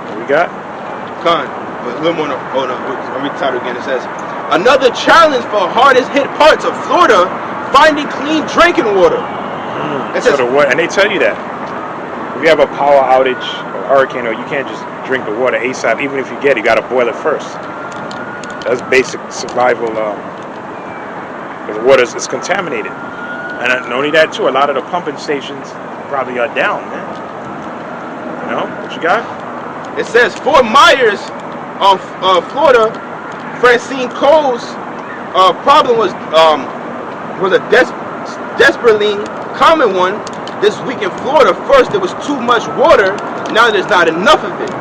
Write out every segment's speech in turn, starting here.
What we got? Con. But a little more. Oh no. I'll read the title again. It says, another challenge for hardest hit parts of Florida, finding clean drinking water. It says, and they tell you that if you have a power outage or hurricane, or you can't just drink the water ASAP. Even if you get it, you got to boil it first. That's basic survival. Because the water is contaminated. And not only that too, a lot of the pumping stations probably are down, man. You know what you got? It says Fort Myers, Florida. Francine Cole's problem was a desperately common one this week in Florida. First, there was too much water. Now there's not enough of it.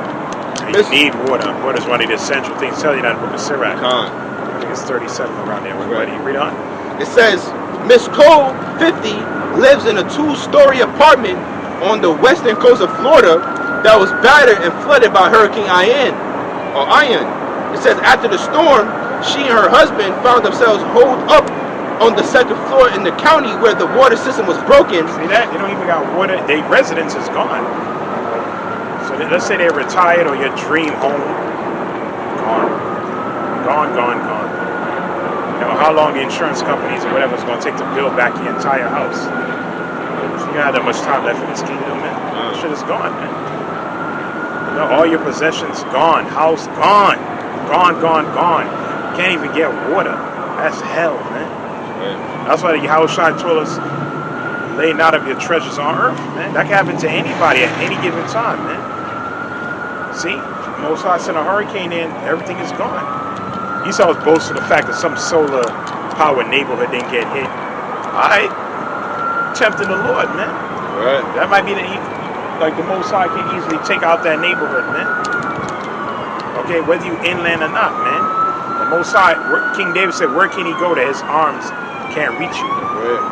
You need water. Water is one of the essential things. Tell you that in the book of Sirach. I think it's 37 around there. Right. You read on. It says Miss Cole, 50, lives in a 2-story apartment on the western coast of Florida that was battered and flooded by Hurricane Ian. It says after the storm, she and her husband found themselves holed up on the second floor in the county where the water system was broken. See that? They don't even got water. Their residence is gone. So let's say they're retired or your dream home. Gone. You know how long the insurance companies or whatever is going to take to build back your entire house. So you don't have that much time left in this kingdom, man. Shit is gone, man. You know, all your possessions gone. House gone. Gone. Can't even get water. That's hell, man. Right. That's why the Yahushua told us, lay not of your treasures on earth, man. That can happen to anybody at any given time, man. See? Most High sent a hurricane in, everything is gone. Esau was boasting the fact that some solar power neighborhood didn't get hit. Alright. Tempting the Lord, man. Right. That might be the Most High can easily take out that neighborhood, man. Okay, whether you inland or not, man. The Most High, King David said, where can he go that his arms can't reach you? Right.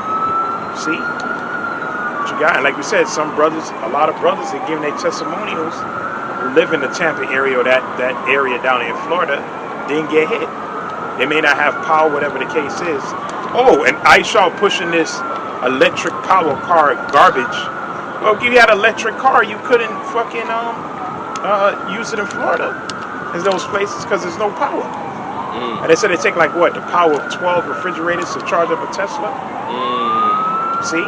See? What you got? And like we said, a lot of brothers are giving their testimonials who live in the Tampa area or that area down in Florida didn't get hit. They may not have power, whatever the case is. Oh, and Aisha pushing this electric power car garbage. Well, if you had an electric car, you couldn't fucking use it in Florida. In those places because there's no power. And they said they take the power of 12 refrigerators to charge up a Tesla. See?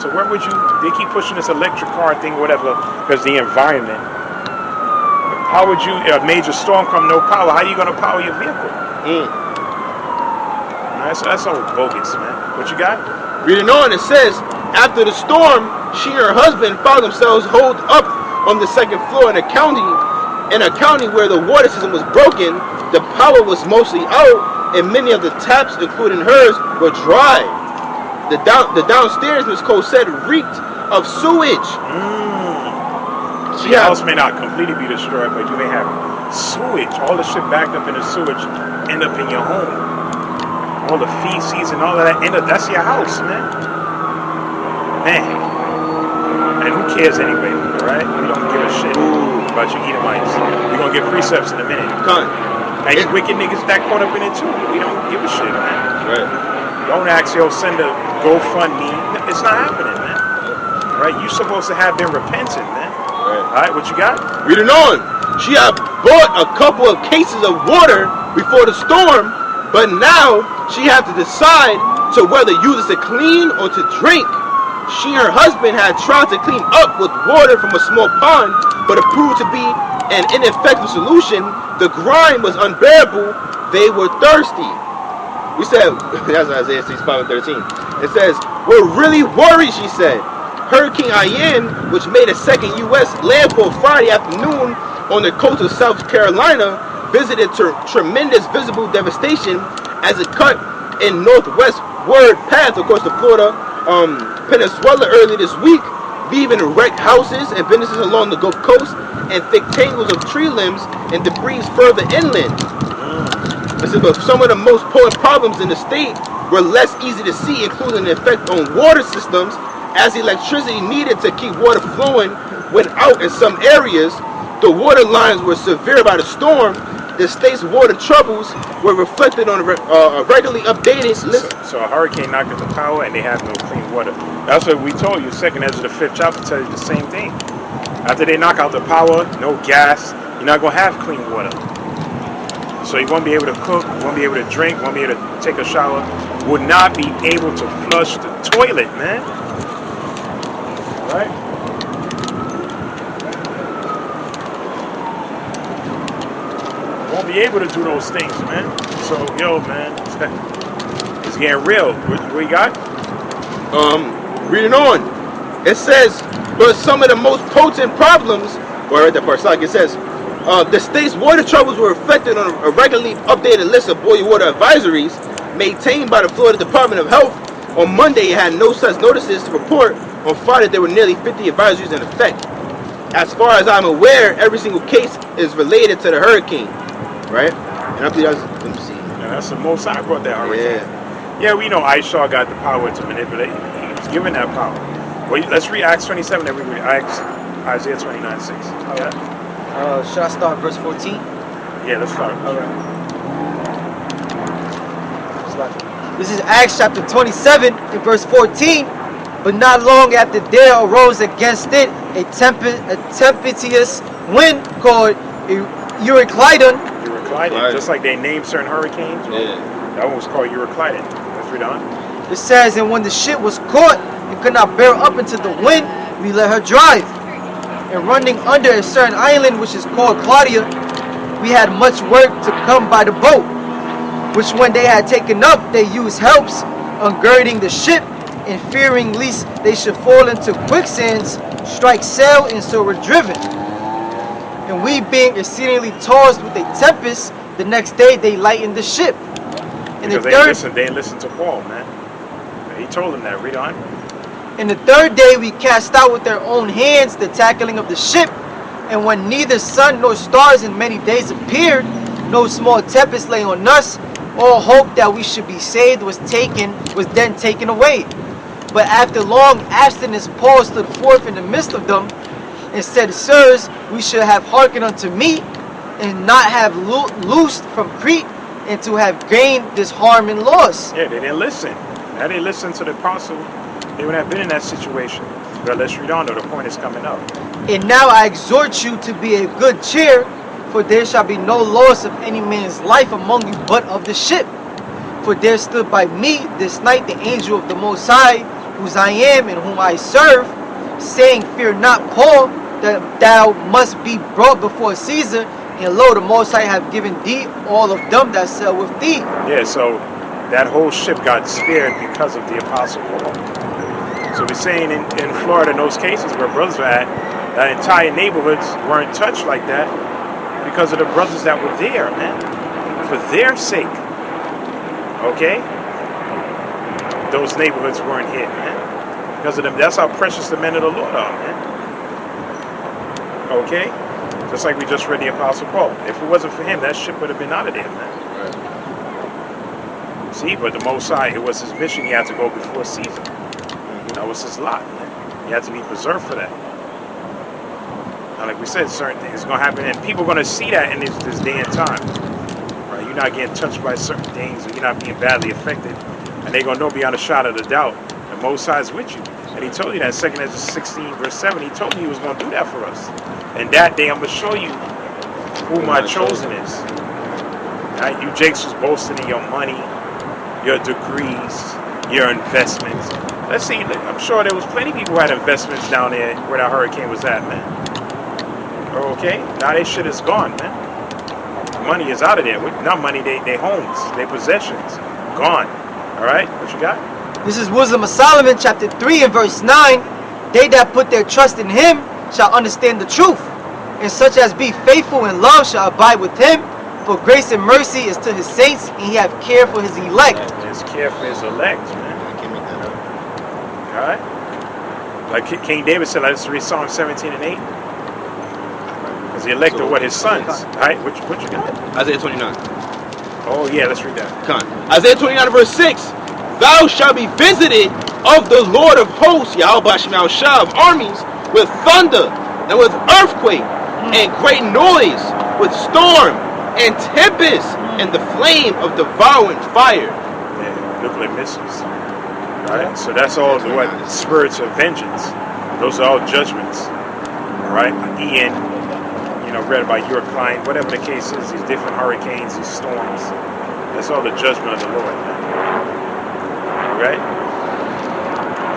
So where would they keep pushing this electric car thing, whatever, because the environment. How would you, a major storm come, no power, how are you going to power your vehicle? That's all bogus, man. What you got? Reading on, it says, after the storm, she and her husband found themselves holed up on the second floor in a county where the water system was broken. The power was mostly out, and many of the taps, including hers, were dry. The downstairs, Ms. Cole said, reeked of sewage. The house may not completely be destroyed, but you may have sewage. All the shit backed up in the sewage end up in your home. All the feces and all of that that's your house, man. And who cares anyway, right? We don't give a shit about you Edomites. We're going to get precepts in a minute. And you wicked niggas that caught up in it too. We don't give a shit, man. Right. Don't ask, send a GoFundMe. It's not happening, man. Right? You're supposed to have been repentant, man. Right. Alright, what you got? Reading on. She had bought a couple of cases of water before the storm, but now she had to decide to whether use it to clean or to drink. She and her husband had tried to clean up with water from a small pond, but it proved to be an ineffective solution. The grime was unbearable. They were thirsty. We said, that's Isaiah 65:13. It says, we're really worried, she said. Hurricane Ian, which made a second U.S. landfall Friday afternoon on the coast of South Carolina, visited tremendous visible devastation as it cut in northwestward path across the Florida peninsula early this week, leaving wrecked houses and businesses along the Gulf Coast and thick tangles of tree limbs and debris further inland. But some of the most potent problems in the state were less easy to see, including the effect on water systems, as electricity needed to keep water flowing went out in some areas. The water lines were severe by the storm. The state's water troubles were reflected on a regularly updated list. So a hurricane knocked out the power and they have no clean water. That's what we told you. 2nd Ezra the 5th chapter tells you the same thing. After they knock out the power, no gas, you're not going to have clean water. So you won't be able to cook, won't be able to drink, won't be able to take a shower, will not be able to flush the toilet, man. Right? Won't be able to do those things, man. So, yo, man, it's getting real. What you got? Reading on. It says, but some of the most potent problems, or at the part, like it says, the state's water troubles were reflected on a regularly updated list of boiling water advisories maintained by the Florida Department of Health. On Monday, it had no such notices to report. On Friday, there were nearly 50 advisories in effect. As far as I'm aware, every single case is related to the hurricane, right? And up to that, let me see. Yeah, that's the most I brought that hurricane. Yeah, we know Aisha got the power to manipulate. He was given that power. Well, let's read Acts 27, then we read Isaiah 29:6. Yeah. Should I start verse 14? Yeah, let's start. All right. This is Acts chapter 27 and verse 14. But not long after there arose against it a tempestuous wind called Euroclydon. Euroclydon, just like they named certain hurricanes. Yeah. That one was called Euroclydon. Let's read on. It says, and when the ship was caught and could not bear up into the wind, we let her drive. And running under a certain island which is called Claudia, we had much work to come by the boat, which when they had taken up, they used helps, ungirding the ship, and fearing lest they should fall into quicksands, strike sail, and so were driven. And we being exceedingly tossed with a tempest, the next day they lightened the ship. And because they didn't listen to Paul, man. He told them that. Read on. And the third day we cast out with their own hands the tackling of the ship. And when neither sun nor stars in many days appeared, no small tempest lay on us, all hope that we should be saved was then taken away. But after long abstinence, Paul stood forth in the midst of them, and said, Sirs, we should have hearkened unto me, and not have loosed from Crete, and to have gained this harm and loss. Yeah, they didn't listen. Now they listened to the apostle, they would have been in that situation. But let's read on, though. The point is coming up. And now I exhort you to be of good cheer, for there shall be no loss of any man's life among you, but of the ship. For there stood by me this night the angel of the Most High, whose I am and whom I serve, saying, Fear not, Paul, that thou must be brought before Caesar, and lo, the Most High have given thee all of them that sail with thee. Yeah, so that whole ship got spared because of the apostle Paul. So we're saying in Florida, in those cases where brothers were at, that entire neighborhoods weren't touched like that because of the brothers that were there, man. For their sake. Okay? Those neighborhoods weren't hit, man. Because of them. That's how precious the men of the Lord are, man. Okay? Just like we just read the Apostle Paul. If it wasn't for him, that ship would have been out of there, man. Right. See, but the Most High, it was his mission. He had to go before Caesar. That was his lot, man. He had to be preserved for that. Now, like we said, certain things are going to happen, and people are going to see that in this day and time. Right? You're not getting touched by certain things, or you're not being badly affected, and they're going to know beyond a shadow of the doubt the Most High is with you. And he told you that in 2 Ezra 16, verse 7, he told you he was going to do that for us. And that day, I'm going to show you who my chosen is. Right? You Jakes was boasting in your money, your degrees, your investments. Let's see, I'm sure there was plenty of people who had investments down there where that hurricane was at, man. Okay? Now their shit is gone, man. Money is out of there. Not money, they homes, their possessions. Gone. Alright? What you got? This is Wisdom of Solomon, chapter 3 and verse 9. They that put their trust in him shall understand the truth, and such as be faithful in love shall abide with him. For grace and mercy is to his saints, and he have care for his elect. He has care for his elect, man. Alright? Like King David said, let's read Psalm 17 and 8. Because the elect are what? His sons. Alright? What you got? Isaiah 29. Oh yeah, let's read that. Come on. Isaiah 29 verse 6. Thou shalt be visited of the Lord of hosts, Yahweh Shema Shah of armies, with thunder, and with earthquake, and great noise, with storm, and tempest, and the flame of devouring fire. Yeah, nuclear missiles. Right? So that's all the what? Spirits of vengeance. Those are all judgments. right? Ian, read about Hurricane, whatever the case is, these different hurricanes, these storms. That's all the judgment of the Lord, man. Right?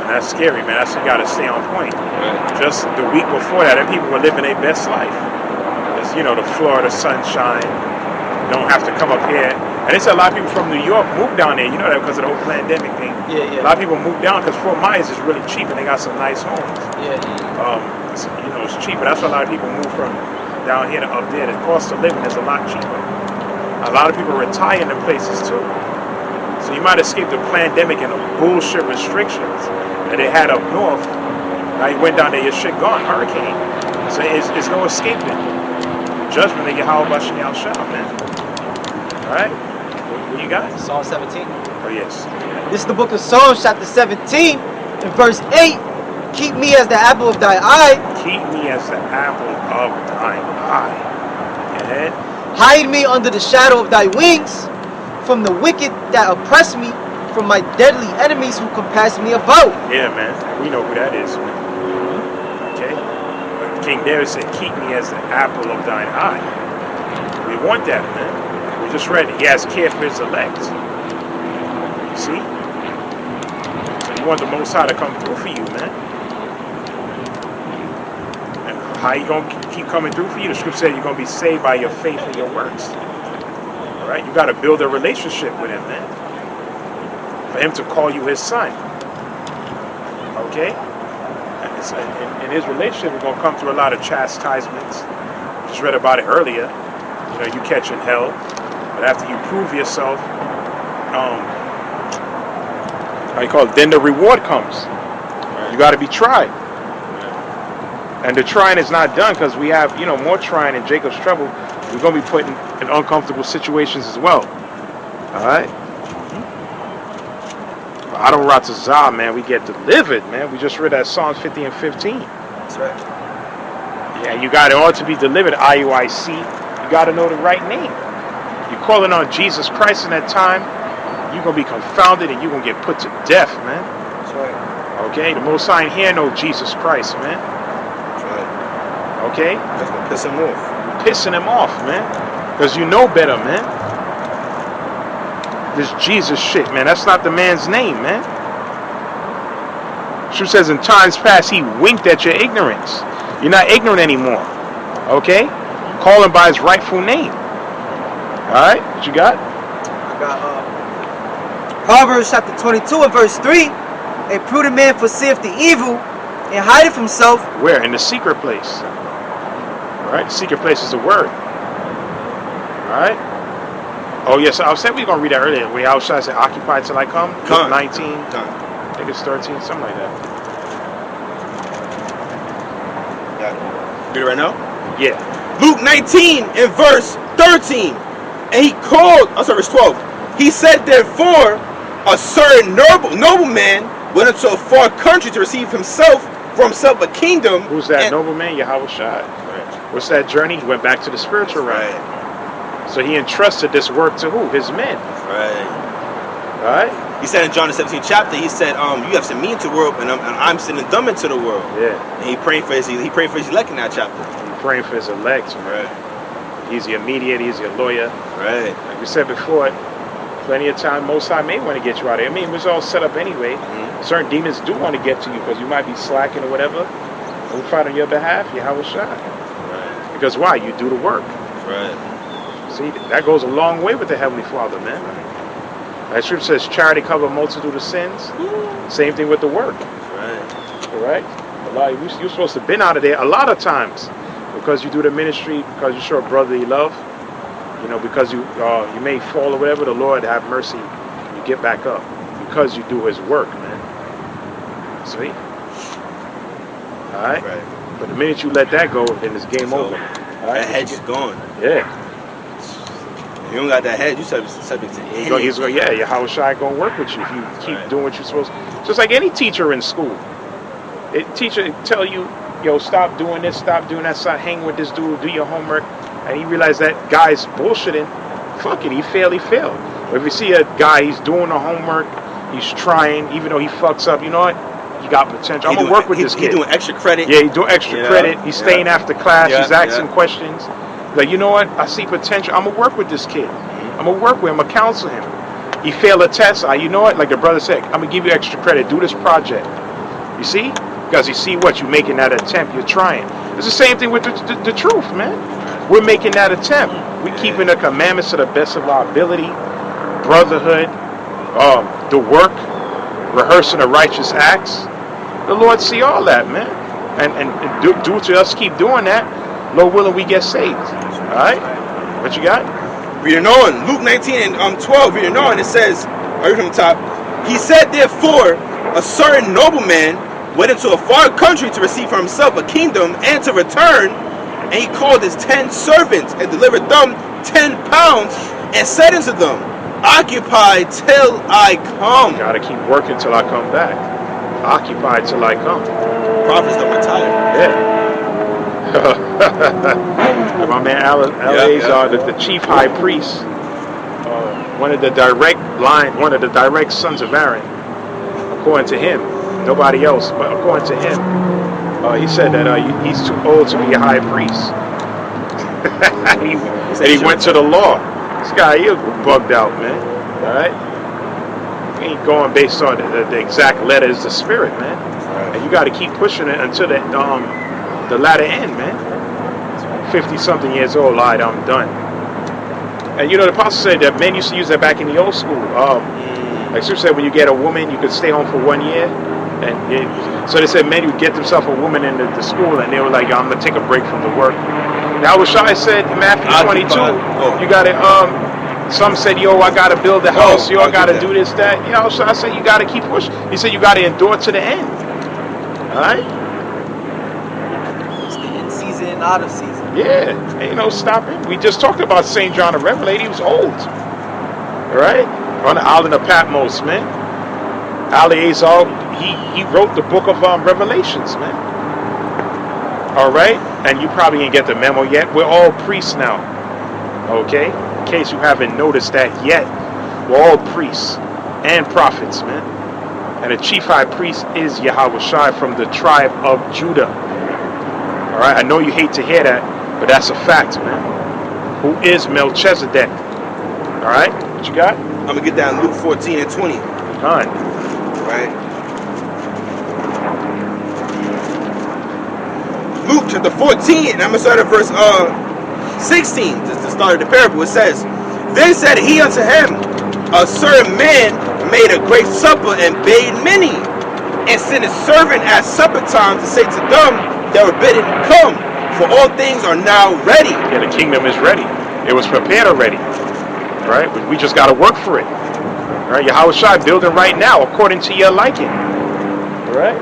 And that's scary, man. That's, you got to stay on point. Just the week before that, people were living their best life. It's, the Florida sunshine. Don't have to come up here. And it's a lot of people from New York moved down there. You know that because of the whole pandemic thing. Yeah. A lot of people moved down because Fort Myers is really cheap and they got some nice homes. Yeah. It's cheaper. That's why a lot of people move from down here to up there. The cost of living is a lot cheaper. A lot of people retire in the places too. So you might escape the pandemic and the bullshit restrictions that they had up north. Now you went down there, your shit gone, hurricane. So it's no escaping. Judgment of Yahweh Bashim Yal Shah, man. Alright? What you got? Psalm 17. Oh, yes. This is the book of Psalms, chapter 17, and verse 8. Keep me as the apple of thy eye. Keep me as the apple of thine eye. And Hide me under the shadow of thy wings, from the wicked that oppress me, from my deadly enemies who compass me about. yeah, man. We know who that is, man. Okay? But King David said, keep me as the apple of thine eye. We want that, man. We just read it. He has care for his elect. You see? So you want the Most High to come through for you, man. And how you going to keep coming through for you? The scripture said you're going to be saved by your faith and your works. All right? You got to build a relationship with him, man. For him to call you his son. Okay? In his relationship, we're going to come through a lot of chastisements. Just read about it earlier. You catching hell. But after you prove yourself, then the reward comes. You got to be tried. And the trying is not done because we have, more trying in Jacob's trouble. We're going to be put in uncomfortable situations as well. All right? Adam Ratazah, man, we get delivered, man. We just read that Psalms 50 and 15. That's right. Yeah, you got it all to be delivered, IUIC. You got to know the right name. You're calling on Jesus Christ in that time, you're going to be confounded and you're going to get put to death, man. That's right. Okay? The Most High in here know Jesus Christ, man. That's right. Okay? That's gonna piss him off. Pissing him off, man. Because you know better, man. This Jesus shit, man. That's not the man's name, man. Scripture says in times past he winked at your ignorance. You're not ignorant anymore. Okay? Call him by his rightful name. Alright? What you got? I got Proverbs chapter 22 and verse 3. A prudent man foreseeth the evil and hideth himself. Where? In the secret place. Alright? The secret place is the word. Alright? Oh, yes. I said we were going to read that earlier. Where I was trying to say, occupy till I come. Come. 19. Come. I think it's 13. Something like that. Got it. Read it right now? Yeah. Luke 19 and verse 13. And he called, verse 12. He said, therefore, a certain nobleman went into a far country to receive for himself a kingdom. Who's that nobleman? Yahweh Shai. Right. What's that journey? He went back to the spiritual realm. Right. So he entrusted this work to who? His men. Right. Alright? He said in John the 17th chapter, he said, you have sent me into the world, and I'm sending them into the world. Yeah. And he prayed for his elect in that chapter. He's praying for his elect. Right. He's your mediator, he's your lawyer. Right. Like we said before, plenty of time, Most High may want to get you out of there. I mean, it was all set up anyway. Mm-hmm. Certain demons do want to get to you because you might be slacking or whatever. We'll fight on your behalf, Yahweh Shai. Right. Because why? You do the work. Right. See, that goes a long way with the Heavenly Father, man. That scripture says charity cover a multitude of sins. Same thing with the work. Right. All right? You're supposed to have been out of there a lot of times because you do the ministry, because you show brotherly love. Because you may fall or whatever, the Lord have mercy. You get back up because you do his work, man. See? All right? Right. But the minute you let that go, then it's game over. All right? That hedge is gone. Yeah. You don't got that head, you subject to He's going, yeah, Yahweh Shai going to work with you if you keep doing what you're supposed to. Just like any teacher in school. Teacher tell you, stop doing this, stop doing that, stop hanging with this dude, do your homework. And he realized that guy's bullshitting. Fuck it, he failed. But if you see a guy, he's doing the homework, he's trying, even though he fucks up, you know what? You got potential. I'm gonna work with this kid. He's doing extra credit. Yeah, he's doing extra credit. He's staying after class. He's asking questions. Like, you know what? I see potential. I'm gonna work with this kid. I'm gonna work with him. I'm gonna counsel him. He failed a test. You know what? Like the brother said, I'm gonna give you extra credit. Do this project. You see? Because you see what you're making that attempt. You're trying. It's the same thing with the truth, man. We're making that attempt. We're keeping the commandments to the best of our ability. Brotherhood, the work, rehearsing the righteous acts. The Lord see all that, man. And due to us keep doing that, Lord willing, we get saved. All right? What you got? Reading on, Luke 19 and 12, reading on, it says, right from the top, he said, therefore, a certain nobleman went into a far country to receive for himself a kingdom and to return, and he called his 10 servants and delivered them 10 pounds and said unto them, occupy till I come. Gotta keep working till I come back. Occupy till I come. Prophets don't retire. Yeah. My man Eleazar, the chief high priest, one of the direct sons of Aaron, according to him, nobody else, but according to him, he said that he's too old to be a high priest. he went to the law. This guy, he was bugged out, man. All right? He ain't going based on the exact letters of the spirit, man. Right. And you got to keep pushing it until the latter end, man. 50-something years old, I'm done. And you know, the apostle said that men used to use that back in the old school. Like Sue said, when you get a woman, you could stay home for 1 year. So they said men would get themselves a woman in the school, and they were like, I'm going to take a break from the work. Now, what Shai said in Matthew 22, you got to, some said, yo, I got to build a house, I got to do this, that. You know, so I said, you got to keep pushing. He said, you got to endure to the end. All right? In season, out of season. Yeah, ain't no stopping. We just talked about St. John the Revelator. He was old. All right? On the island of Patmos, man. Eleazar, he wrote the book of Revelations, man. All right? And you probably didn't get the memo yet. We're all priests now. Okay? In case you haven't noticed that yet, we're all priests and prophets, man. And the chief high priest is Yahweh Shai from the tribe of Judah. All right? I know you hate to hear that, but that's a fact, man. Who is Melchizedek? All right? What you got? I'm going to get down Luke 14 and 20. Done. Right? Luke chapter 14, and I'm going to start at verse 16, just to start the parable. It says, then said he unto him, a certain man made a great supper and bade many, and sent a servant at supper time to say to them that were bidden, come, for all things are now ready. Yeah, the kingdom is ready. It was prepared already. Right? We just got to work for it. Right? Yahweh Shai building right now according to your liking. Right?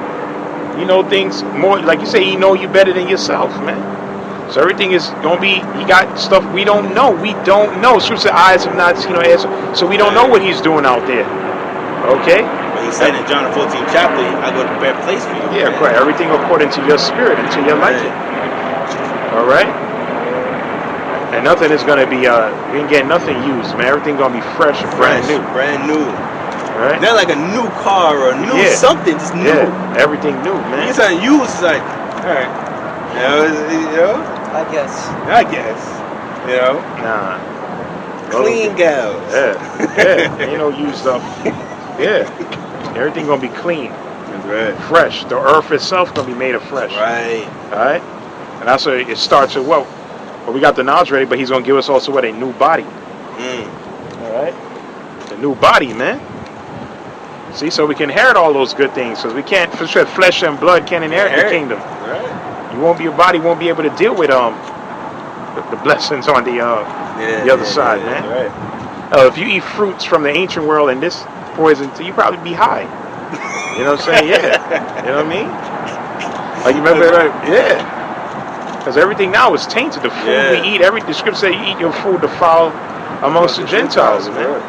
You know things more, like you say, he know you better than yourself, man. So everything is going to be, he got stuff we don't know. We don't know. Scripture eyes have not seen or ears. So we don't know what he's doing out there. Okay? But he said in John the 14th chapter, I go to prepare a place for you. Yeah, correct. Everything according to your spirit and to your liking. All right? And nothing is going to be, we ain't getting nothing used, man. Everything going to be fresh and brand new. Brand new. Right? Not like a new car or a new something, just new. Yeah, everything new, man. It's not used, it's like, alright. You know? I guess. You know? Nah. Clean gals. Yeah. Ain't no used stuff. Yeah. Everything going to be clean. That's right. Fresh. The earth itself going to be made of fresh. Right. Alright? And that's what it starts with what? Well, we got the knowledge ready, but he's going to give us also what? A new body. Alright? The new body, man. See, so we can inherit all those good things. Because we can't, for sure, flesh and blood can't inherit the kingdom. Right. Your body won't be able to deal with the blessings on the other side, man. Right. If you eat fruits from the ancient world and this poison, you probably be high. You know what I'm saying? Yeah. You know what I mean? Like you remember, yeah. Because everything now is tainted. The food we eat, the scripture says you eat your food defiled amongst the Gentiles, man.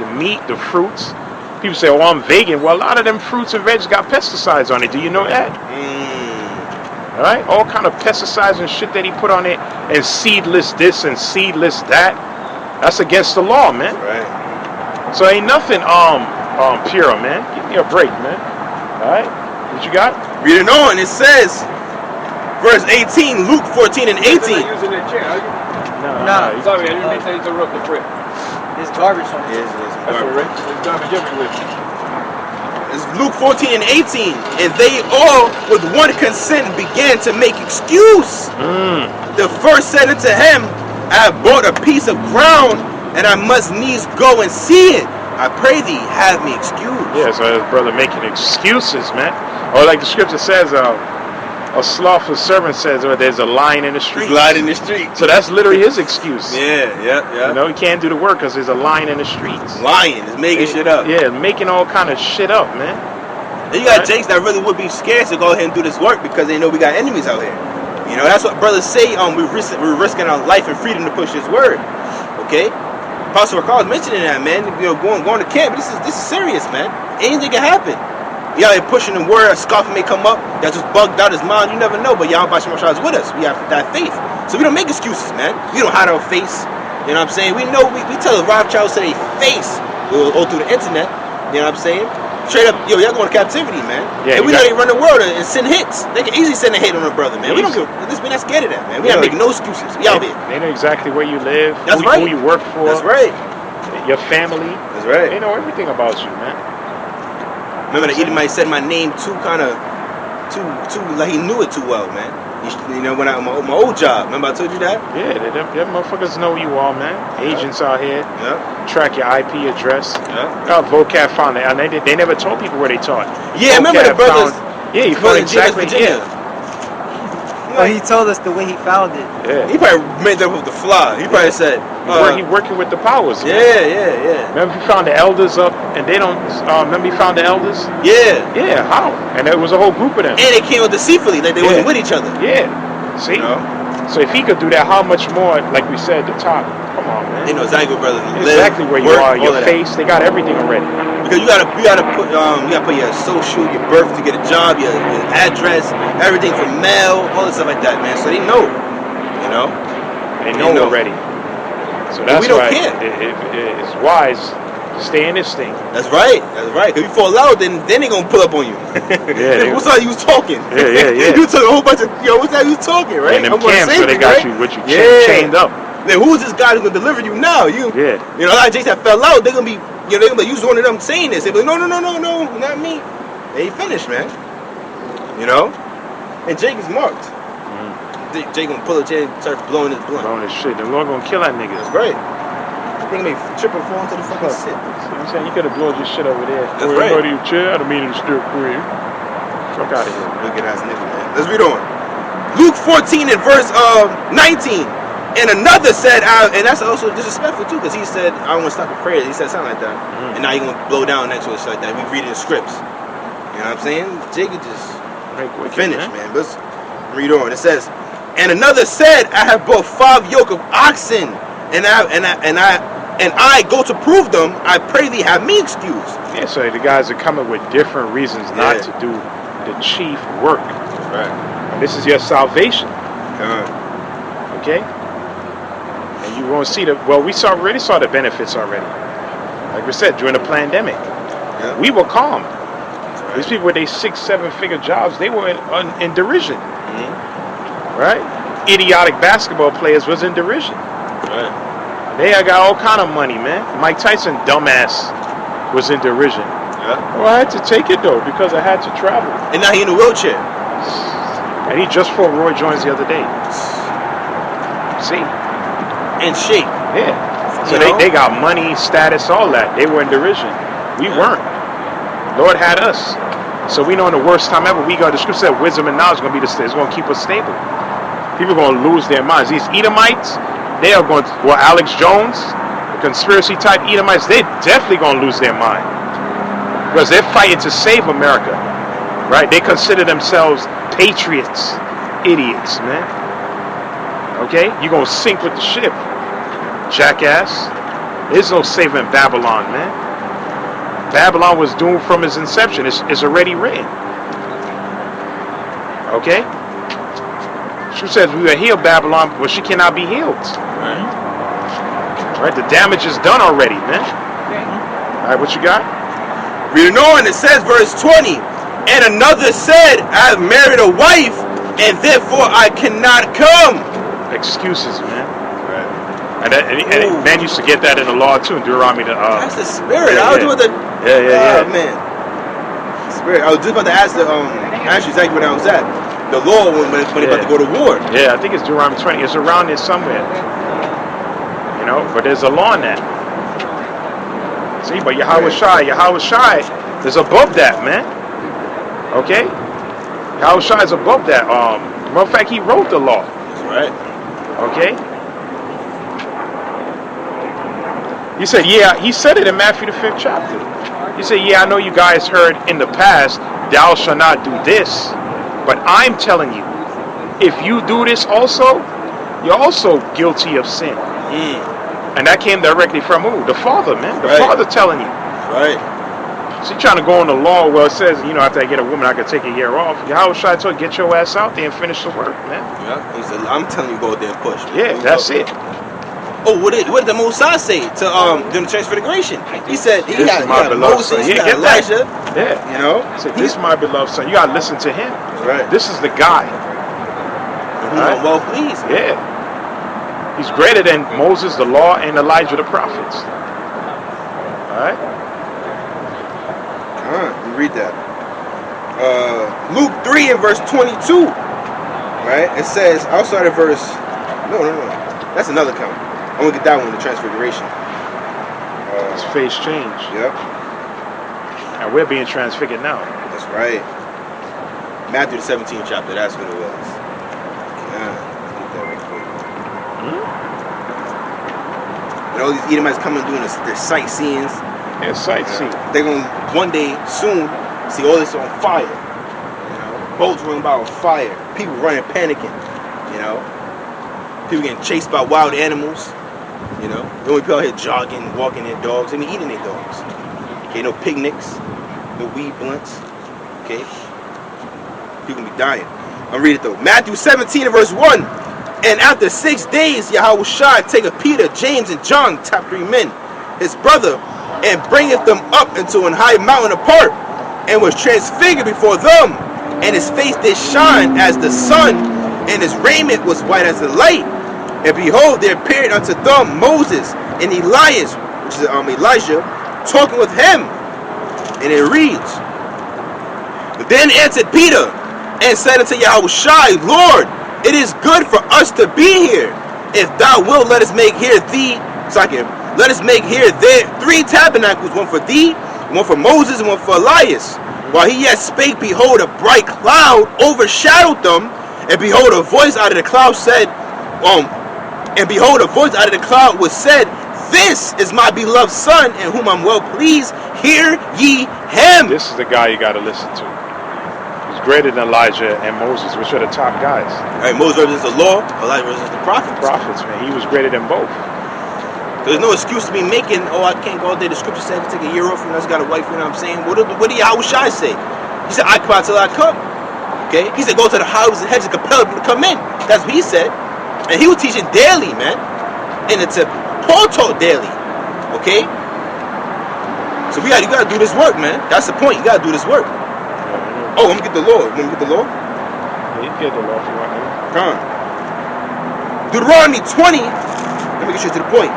The meat, the fruits. People say, oh, I'm vegan. Well, a lot of them fruits and veggies got pesticides on it. Do you know that? All right? All kind of pesticides and shit that he put on it, and seedless this and seedless that. That's against the law, man. Right. So ain't nothing pure, man. Give me a break, man. All right? What you got? Reading on, it says, verse 18, Luke 14 and 18. Using that chair, are you? Nah. Sorry, I didn't mean to interrupt the prayer. There's garbage on it. Yes, That's all right. There's garbage everywhere. It's Luke 14 and 18. And they all with one consent began to make excuse. The first said unto him, I have bought a piece of ground, and I must needs go and see it. I pray thee, have me excused. Yeah, so his brother making excuses, man. Or like the scripture says, a slothful servant says, or there's a lion in the street. He's lying in the street. So that's literally his excuse. Yeah. You know, he can't do the work because there's a lion in the streets. Lying is making shit up. Yeah, making all kind of shit up, man. And you got Jakes that really would be scared to go ahead and do this work because they know we got enemies out here. You know, that's what brothers say. We're risking our life and freedom to push this word. Okay? Apostle Carl was mentioning that, man. You know, going to camp. This is serious, man. Anything can happen. You out here pushing the word, a scoffing may come up that just bugged out his mind. You never know, but Yahweh Shem is with us. We have that faith. So we don't make excuses, man. We don't hide our face. You know what I'm saying? We know, we tell the Rothschilds to their face. We'll go through the internet. You know what I'm saying? Straight up, yo, y'all going to captivity, man. Yeah, and we know they run the world and send hits. They can easily send a hit on a brother, man. We don't give, we're not scared of that, man. We gotta make no excuses. We out here. They know exactly where you live, That's right. who you work for. That's right. Your family. That's right. They know everything about you, man. Remember the Edomite said my name too like he knew it too well, man. You know, when I my old job, remember I told you that? Yeah, them motherfuckers know who you are, man. Agents out here. Yeah. Track your IP address. Yeah. Vocab found it. And they never told people where they taught. Yeah, remember the brothers. He found exactly. Yeah. Well, he told us the way he found it. Yeah. He probably made that with the fly. He probably said, he working with the powers. Man. Yeah. Remember he found the elders up, and they don't. Remember he found the elders. Yeah. Yeah. How? And there was a whole group of them. And they came out deceitfully, like they wasn't with each other. Yeah. See. You know? So if he could do that, how much more? Like we said at the top. Come on, man. They know exactly where brothers live, Exactly where you work, are. Your all of face. They got everything already. Because you gotta put your social, your birth to get a job, your address, everything from mail, all this stuff like that, man. So they know, you know. They know already. So that's we don't why care. it's wise to stay in this thing. That's right. Because you fall out, then they gonna pull up on you. Yeah. What's that you was talking? Yeah. You took a whole bunch of what's that you was talking, right? And them I'm gonna camps save where they you, got right? you, with you chained up. Then who's this guy who's gonna deliver you now? You know, a lot of Jakes that fell out, they're gonna be, they're gonna be, you was one of them saying this. They be like, no, not me. They ain't finished, man. You know? And Jake is marked. Jake gonna pull a chain and start blowing his blunt. Blowing his shit. The Lord gonna kill that nigga. That's right. I think he may trip and fall into the fucking shit. You know what I'm saying? You could have blown your shit over there. That's right. Everybody in chair, I don't mean to disturb for you. Fuck out of here. Look at ass nigga, man. Let's read on. Luke 14 and verse 19. And another said, and that's also disrespectful too, because he said, I don't want to stop the prayer. He said something like that. And now you're going to blow down next to it, shit like that. We read it in scripts. You know what I'm saying? Jacob just finished, man. But let's read on. It says, and another said, I have brought 5 yoke of oxen, and I go to prove them. I pray thee have me excused. Yeah, so the guys are coming with different reasons not to do the chief work. Right. And this is your salvation. Okay? And you won't see we already saw the benefits already. Like we said, during the pandemic, we were calm. Right. These people with their 6-7 figure jobs, they were in derision. Right? Idiotic basketball players was in derision. Right. They got all kind of money, man. Mike Tyson, dumbass, was in derision. Well, I had to take it though because I had to travel. And now he in a wheelchair. And he just fought Roy Jones the other day. See? In shape. Yeah. So they got money, status, all that. They were in derision. We weren't. Lord had us. So we know in the worst time ever, the scripture said wisdom and knowledge is going to be it's going to keep us stable. People are going to lose their minds. These Edomites, they are going to, Alex Jones, the conspiracy type Edomites, they're definitely going to lose their mind. Because they're fighting to save America. Right? They consider themselves patriots. Idiots, man. Okay? You're going to sink with the ship. Jackass. There's no saving Babylon, man. Babylon was doomed from its inception. It's already written. Okay? She says we will heal Babylon, but she cannot be healed. Right? The damage is done already, man. Alright, what you got? Reading on, it says verse 20. And another said, I have married a wife, and therefore I cannot come. Excuses, man. Right. And man used to get that in the law too, in Deuteronomy. That's the spirit. Yeah, I was yeah. with the. Yeah. Man. Spirit. I was just about to ask you exactly where I was at. The law when they about to go to war. Yeah, I think it's Deuteronomy 20. It's around there somewhere. You know, but there's a law in that. See, but Yahweh Shai is above that, man. Okay? Yahweh Shai is above that. Matter of fact, he wrote the law. That's right. Okay? He said, he said it in Matthew the 5th chapter. He said, I know you guys heard in the past, thou shalt not do this. But I'm telling you, if you do this also, you're also guilty of sin. And that came directly from who? The Father, man. The Father telling you. Right. So you're trying to go on the law where it says, after I get a woman, I can take a year off. How should I tell you, get your ass out there and finish the work, man? Yeah. He said, I'm telling you, go out there and push. Yeah, that's it. Oh, what did the Mosai say to during the Transfiguration? He said he got Moses, he got Elijah. Yeah. He said, this is my beloved son. You gotta listen to him. Right. This is the guy. Right. Well pleased. Yeah. He's greater than Moses, the law, and Elijah, the prophets. Alright? We read that. Luke 3 and verse 22. Right? It says, outside of verse. No. That's another count. I'm gonna get that one, the Transfiguration. His face change. Yep. And we're being transfigured now. That's right. Matthew the 17th chapter, that's what it was. Get that right quick. And all these Edomites coming doing their sightseeings. Yeah, sightseeing. They're gonna one day soon see all this on fire. Boats running by on fire. People running, panicking. People getting chased by wild animals. The only people out here jogging, walking their dogs, eating their dogs. Okay, no picnics, no weed blunts. Okay, people gonna be dying. I'll read it though. Matthew 17 and verse 1. And after 6 days, Yahweh Shai taketh Peter, James, and John, top 3 men, his brother, and bringeth them up into an high mountain apart, and was transfigured before them, and his face did shine as the sun, and his raiment was white as the light. And behold, there appeared unto them Moses and Elias, which is Elijah, talking with him. And it reads, Then answered Peter, and said unto Yahweh Shai, Lord, it is good for us to be here. If thou wilt, let us make here there 3 tabernacles, one for thee, one for Moses, and one for Elias. While he yet spake, behold, a bright cloud overshadowed them, and behold, a voice out of the cloud said, was said, This is my beloved son, in whom I'm well pleased. Hear ye him. This is the guy you got to listen to. He's greater than Elijah and Moses, which are the top guys. All right, Moses represents the law, Elijah represents the prophets. Prophets, man. He was greater than both. There's no excuse to be making, I can't go out there. The scripture said to take a year off, and I just got a wife, you know what I'm saying? What did Yahweh Shai say? He said, occupy till I come. Okay? He said, go to the houses and hedges and compel people to come in. That's what he said. And he was teaching daily, man. And it's Paul taught daily. Okay? So you gotta do this work, man. That's the point. You gotta do this work. Oh, I'm gonna get the law. You wanna get the law? Yeah, you get the law if you want to. Come on. Deuteronomy 20. Let me get straight to the point.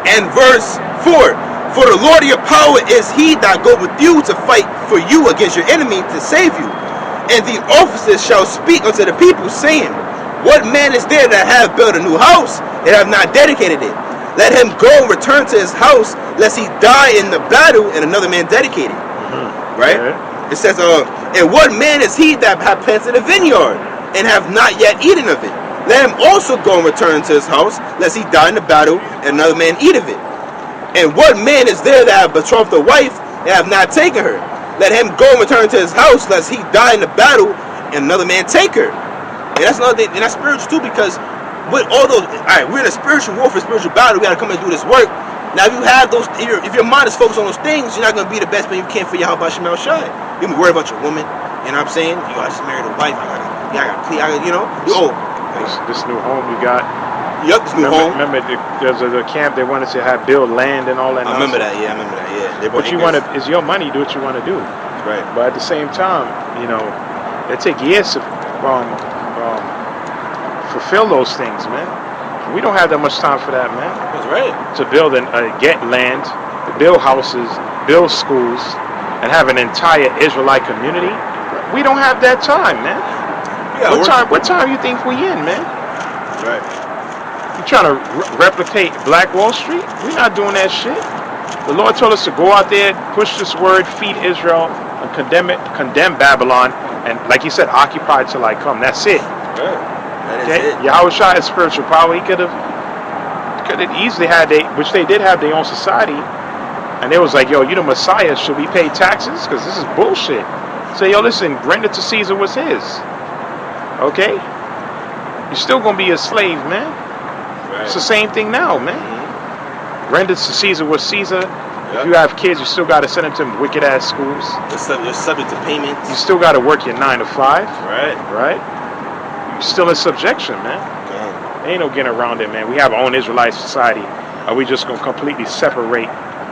And verse 4. For the Lord of your power is he that goeth with you to fight for you against your enemy to save you. And the officers shall speak unto the people, saying, What man is there that hath built a new house, and have not dedicated it? Let him go and return to his house, lest he die in the battle, and another man dedicate it. Right? Yeah. It says, and what man is he that hath planted a vineyard, and have not yet eaten of it? Let him also go and return to his house, lest he die in the battle, and another man eat of it. And what man is there that hath betrothed a wife, and have not taken her? Let him go and return to his house, lest he die in the battle, and another man take her. And that's another thing, and that's spiritual too, because with all those, alright, we're in a spiritual warfare, spiritual battle, we gotta come and do this work. Now if you have those, if your mind is focused on those things, you're not gonna be the best man you can for Yahweh Shem El Shai. You're gonna be worried about your woman, you know what I'm saying? I just married a wife, I gotta, this new home you got. Yup, this new home. Remember there's a camp they wanted to have build land and all that. I remember that. Yeah, I remember that. Yeah. They brought What you acres. want to is your money. Do what you want to do. Right. But at the same time, you know, it take years to fulfill those things, man. We don't have that much time for that, man. That's right. To build and get land, to build houses, build schools, and have an entire Israelite community. We don't have that time, man. Yeah, What time you think we in, man? Right. You trying to replicate Black Wall Street? We're not doing that shit. The Lord told us to go out there, push this word, feed Israel, and condemn Babylon, and like he said, occupy till I come. That's it. Right. That is Okay? it. Yahushua has spiritual power. He could have easily had which they did have their own society, and they was like, yo, you the Messiah, should we pay taxes? Because this is bullshit. Say, yo, listen, render to Caesar what's his. Okay? You're still gonna be a slave, man. Right. It's the same thing now, man. Render to Caesar what's Caesar. Yep. If you have kids, you still gotta send them to wicked ass schools. You're subject to payments. You still gotta work your 9 to 5, Right. right? You're still in subjection, man. Yeah. Ain't no getting around it, man. We have our own Israelite society. Are we just gonna completely separate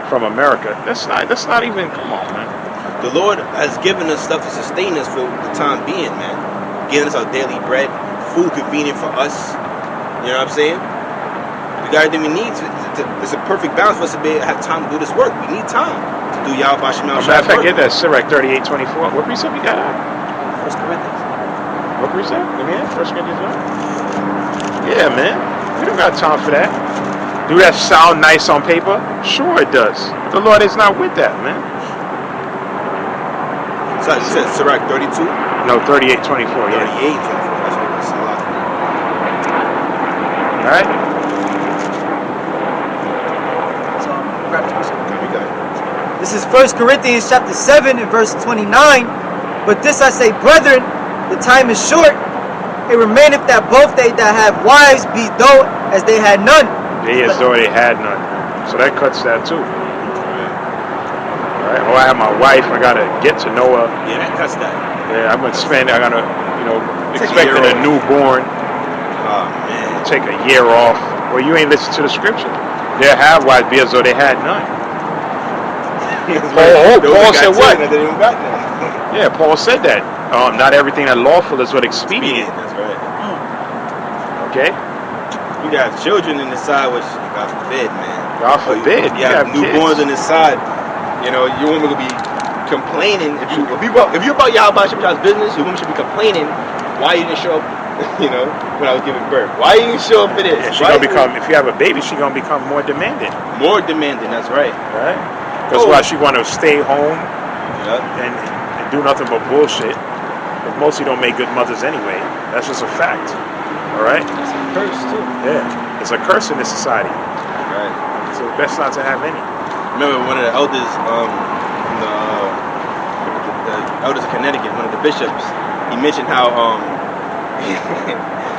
from America? That's not even. Come on, man. The Lord has given us stuff to sustain us for the time being, man. Giving us our daily bread, food convenient for us. You know what I'm saying? We got everything we need. It's a perfect balance for us to have time to do this work. We need time to do Yahweh Bashim As a matter of fact, get that Sirach 38:24. What precept we got out? First Corinthians. What precept? Let me in. 1 Corinthians 1. Yeah, man. We don't got time for that. Do that sound nice on paper? Sure it does. The Lord is not with that, man. So you said Sirach 32? No, 38:24. Yeah. 38, 24. That's what it's a lot. All right. So, grab it. Okay, we got it. This is 1 Corinthians chapter 7 and verse 29. But this I say, brethren, the time is short. It remaineth that both they that have wives be though as they had none. They as though they had none. So that cuts that too. Right? Oh, I have my wife. I gotta get to know her. Yeah, that cuts that. Yeah, I'm gonna spend. I gotta, Take a expecting year a off. newborn. Oh, man. Take a year off. Well, you ain't listen to the scripture. Their have wives be as though they had none. Paul said what? They didn't got that. Yeah, Paul said that. Not everything that lawful is what expedient. That's right. Okay? You got children in the side, which God forbid, man. God forbid. You have newborns kids. in the side. You know, your woman will be complaining. If you're about Yahweh Shem's business, your woman should be complaining why you didn't show up. When I was giving birth, why you didn't show up for this? Yeah, she gonna become. If you have a baby, she gonna become more demanding. More demanding. That's right. Right? Because why she want to stay home Yeah. and do nothing but bullshit. But mostly don't make good mothers anyway. That's just a fact. All right? It's a curse too. Yeah. It's a curse in this society. Right. So it's best not to have any. Remember one of the elders, the elders of Connecticut, one of the bishops, he mentioned how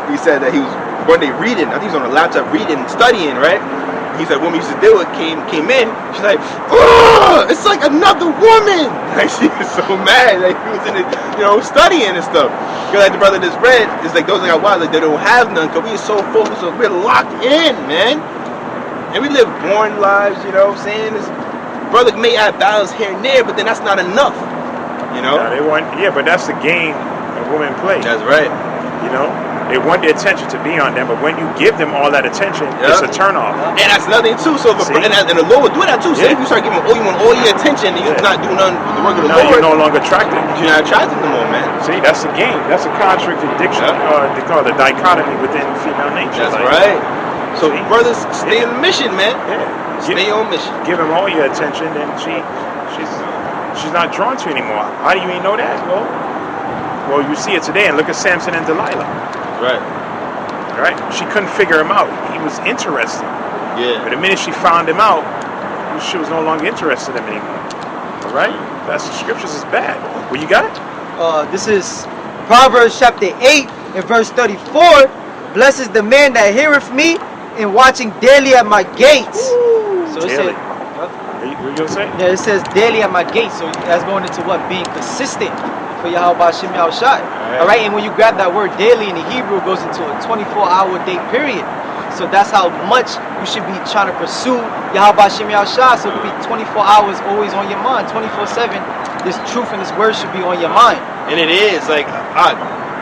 he said that he was one day reading. I think he was on a laptop reading, studying, right? He said, woman used to deal with came in. She's like, oh, it's like another woman. Like she was so mad. Like he was in it, studying and stuff. Because like the brother just read, it's like those that got wives, like they don't have none. Because we are so focused, so we're locked in, man. And we live boring lives, you know what I'm saying? This brother may have battles here and there, but then that's not enough. But that's the game that women play. That's right. They want the attention to be on them, but when you give them all that attention, it's a turnoff. And that's another thing too. So and the Lord will do that too. So if you start giving you want all your attention and you're not doing nothing with the work of the Lord, you're no longer attracted. You're not attracted no more, man. See, that's the game. That's a contradiction. They call it the dichotomy within female nature. That's right. So brothers, stay on the mission, man. Yeah. Stay on mission. Give him all your attention, and she's not drawn to you anymore. How do you even know that? Well, you see it today, and look at Samson and Delilah. Right. Right? She couldn't figure him out. He was interesting. Yeah. But the minute she found him out, she was no longer interested in him anymore. All right? That's the scriptures is bad. What you got? This is Proverbs chapter 8 and verse 34. Blessed is the man that heareth me and watching daily at my gates. So it Daily. said, What you gonna say? yeah, it says daily at my gates. So that's going into what? Being consistent for Yahweh Bashim Yahushai. All right, and when you grab that word daily in the Hebrew, it goes into a 24-hour day period. So that's how much you should be trying to pursue Yahweh Shem Yahushua. So it could be 24 hours always on your mind, 24/7. This truth and this word should be on your mind. And it is like,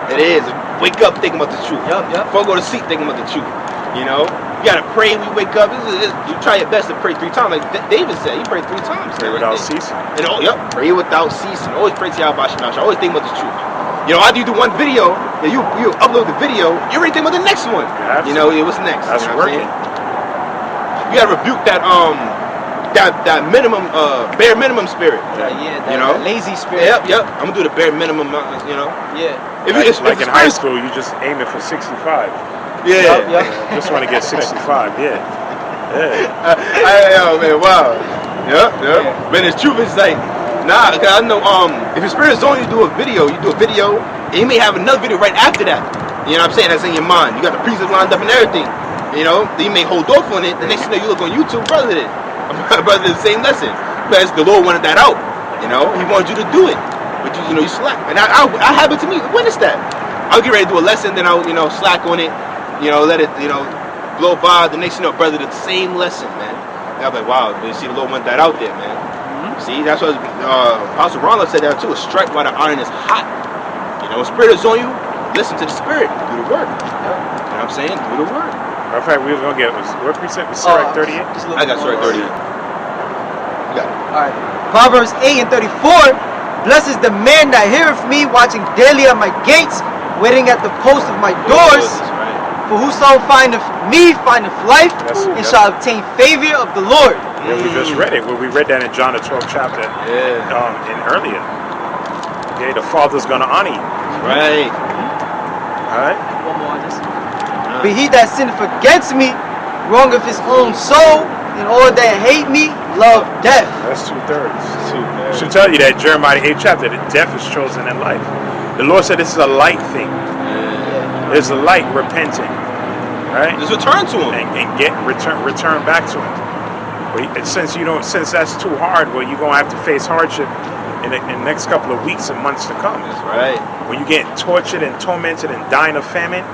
it is. Wake up thinking about the truth. Yup. Before I go to sleep thinking about the truth. You know, you gotta pray when you wake up. You try your best to pray 3 times, like David said. He prayed 3 times. Pray without ceasing. And pray without ceasing. Always pray to Yahweh Shem Yahushua. Always think about the truth. You know, after you do one video, you upload the video, you already think about the next one. Absolutely. You know, what's next? That's you know working. You gotta rebuke that minimum, bare minimum spirit. That you know, lazy spirit. Yep. I'm gonna do the bare minimum. You know. Yeah. Like in high school, you just aiming for 65. Yeah. Yep. Just want to get 65. Yeah. Oh man, wow. Yep. Man, the truth is like, nah, cause I know if your spirit is on you, do a video, and you may have another video right after that. You know what I'm saying? That's in your mind. You got the precepts lined up and everything. You know, you may hold off on it. The next thing you know, you look on YouTube, brother did the same lesson. Because the Lord wanted that out. You know, He wanted you to do it, but you slack. And I happen to me witness that. I'll get ready to do a lesson, then I'll slack on it. Let it blow by. The next thing you know, brother did the same lesson, man. And I'm like, wow, you see, the Lord wanted that out there, man. Mm-hmm. See, that's what Apostle Ronald said that too. Strike while the iron is hot. Spirit is on you. Listen to the Spirit. Do the work. You know what I'm saying? Do the work. Matter of fact, we were gonna get what percent was Sirach 38? I got Sirach 38. You got it. All right. Proverbs 8:34. Blessed is the man that heareth me, watching daily at my gates, waiting at the post of my doors. For whoso findeth me findeth life, and shall obtain favor of the Lord. Yeah, we just read it. Well, we read that in John the 12th chapter. In earlier. Okay, the Father's gonna honor you. Right. All right. One more on this. But he that sinneth against me wrongeth his own soul, and all that hate me love death. That's 2/3. Should tell you that Jeremiah 8th chapter, that death is chosen in life. The Lord said this is a light thing. There's a light repenting, right? Just return to Him and return back to Him. But since that's too hard, well, you're gonna have to face hardship in the next couple of weeks and months to come. That's right. When you get tortured and tormented and dying of famine,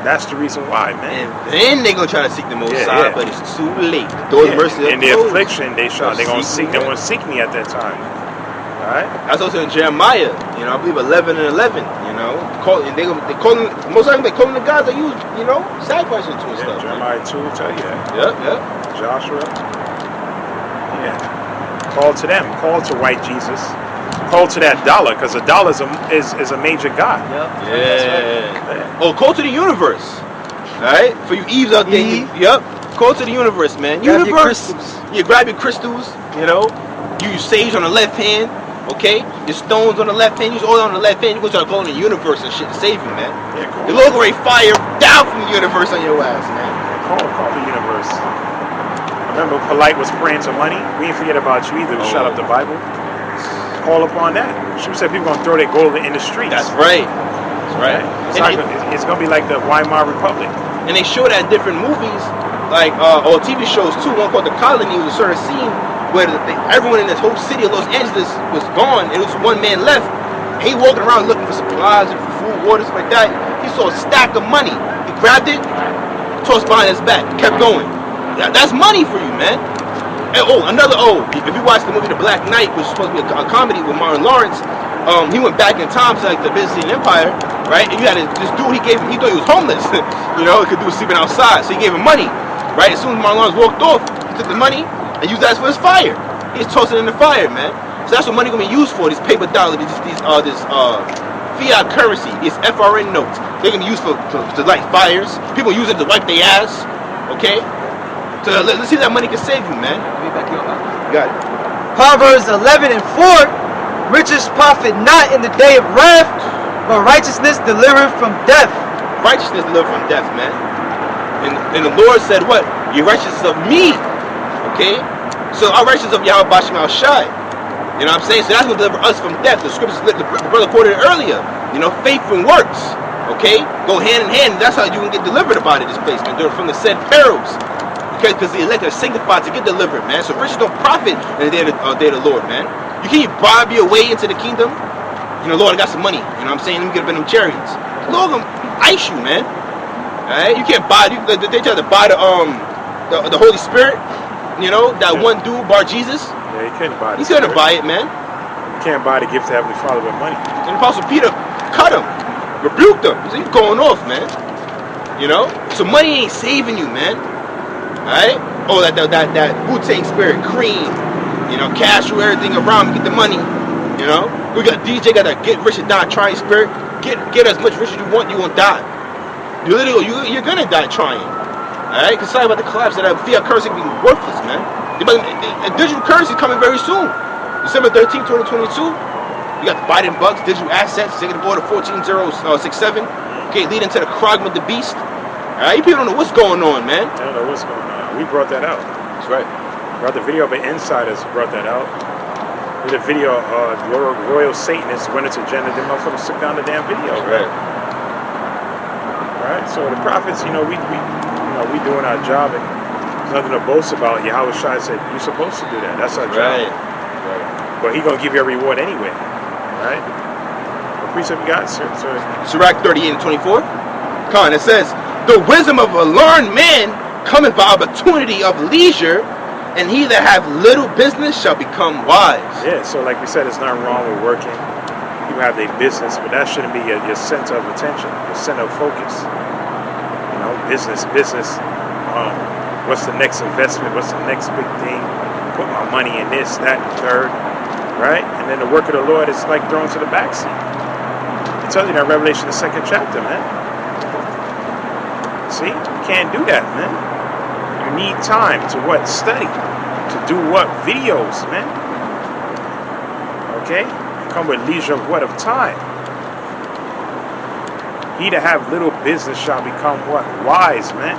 that's the reason why, man. And then they're gonna try to seek the Most High, but it's too late. The doors of mercy are in the closed. affliction, they're gonna seek me at that time. All right. That's also in Jeremiah. I believe 11 and 11. They calling most likely they calling the gods that you sacrificing to and stuff. Jeremiah 2 will tell you that. Yep. Joshua. Yeah. Call to them. Call to white Jesus. Call to that dollar, because a dollar is a major god. Yep. Yeah. Oh, call to the universe. All right. For you Eves out there. Yep. Call to the universe, man. Grab your crystals. Yeah. Grab your crystals. You use sage on the left hand. Okay, your stones on the left hand, use oil on the left hand. You go try to call in the universe and shit to save you, man. Yeah, the Lord will fire down from the universe on your ass, man. Call the universe. Remember, Polite was praying to money. We didn't forget about you either. Shut up the Bible. Call upon that. She said people gonna throw their gold in the streets. That's right. It's gonna be like the Weimar Republic. And they show that in different movies, like or TV shows too. One called The Colony was a certain scene where everyone in this whole city of Los Angeles was gone, and it was one man left. He walking around looking for supplies and for food, water, stuff like that. He saw a stack of money. He grabbed it, tossed behind his back, kept going. That's money for you, man. And if you watch the movie The Black Knight, which was supposed to be a comedy with Martin Lawrence, he went back in time to like the Byzantine Empire, right? And you had this dude, he thought he was homeless. He could do sleeping outside, so he gave him money, right? As soon as Martin Lawrence walked off, he took the money and used that for his fire. He's tossing it in the fire, man. So that's what money gonna be used for. These paper dollars, this fiat currency, these FRN notes. They're gonna be used to light fires. People use it to wipe their ass. Okay. So let's see if that money can save you, man. Got it. Proverbs 11:4. Riches profit not in the day of wrath, but righteousness delivereth from death. Righteousness delivered from death, man. And the Lord said, what? Your righteousness of me. Okay? So our righteousness of Yahweh Bashem Al-Shai. You know what I'm saying? So that's going to deliver us from death. The scriptures, the brother quoted it earlier. Faith and works. Okay? Go hand in hand. That's how you can get delivered about it, this place, man. From the said perils. Okay? Because the elect are sanctified to get delivered, man. So riches don't profit in the day of the Lord, man. You can't bribe your way into the kingdom. Lord, I got some money. You know what I'm saying? Let me get up in them chariots. The Lord going to ice you, man. Alright, you can't buy. They try to buy the Holy Spirit. You know that one dude, Bar Jesus. Yeah, you couldn't buy it. He's gonna buy it, man. You can't buy the gift of Heavenly Father with money. And Apostle Peter cut him, rebuked him. He said, "You going off, man." You know, so money ain't saving you, man. Alright? Oh, that Wu-Tang spirit, cream. You know, cash through everything around, get the money. You know, we got DJ, got that get rich and die trying spirit. Get as much rich as you want, you won't die. You're gonna die trying. Alright? Because sorry about the collapse that fiat currency being worthless, man. A digital currency coming very soon. December 13, 2022. You got the Biden bucks, digital assets, executive order 14067. Okay, leading to the Krogman the Beast. Alright, you people don't know what's going on, man. I don't know what's going on. We brought that out. That's right. Brought the video of an insiders brought that out. Did a video of Royal Satanists went into agenda, them motherfuckers took down the damn video. That's right. Alright, so the prophets, you know, we doing our job and there's nothing to boast about. Yahweh Shai said, you're supposed to do that. That's our job. Right. But he gonna give you a reward anyway. Right? What precept you got, sir? Sirach 38 and 24. Con, it says, the wisdom of a learned man cometh by opportunity of leisure, and he that hath little business shall become wise. Yeah, so like we said, there's nothing wrong with working. You have a business, but that shouldn't be your center of attention, your center of focus. You know, business. What's the next investment? What's the next big thing? Put my money in this, that, and third. Right? And then the work of the Lord is like thrown to the backseat. It tells you that Revelation, the 2nd chapter, man. See? You can't do that, man. You need time to what? Study. To do what? Videos, man. Okay? Come with leisure of what? Of time. He that have little business shall become what? Wise, man.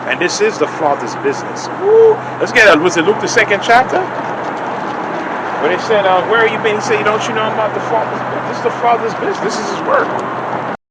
And this is the Father's business. Woo. Let's get it. Was it Luke the 2nd chapter? Where they said, where have you been? He said, don't you know about the Father's business? This is the Father's business. This is his work.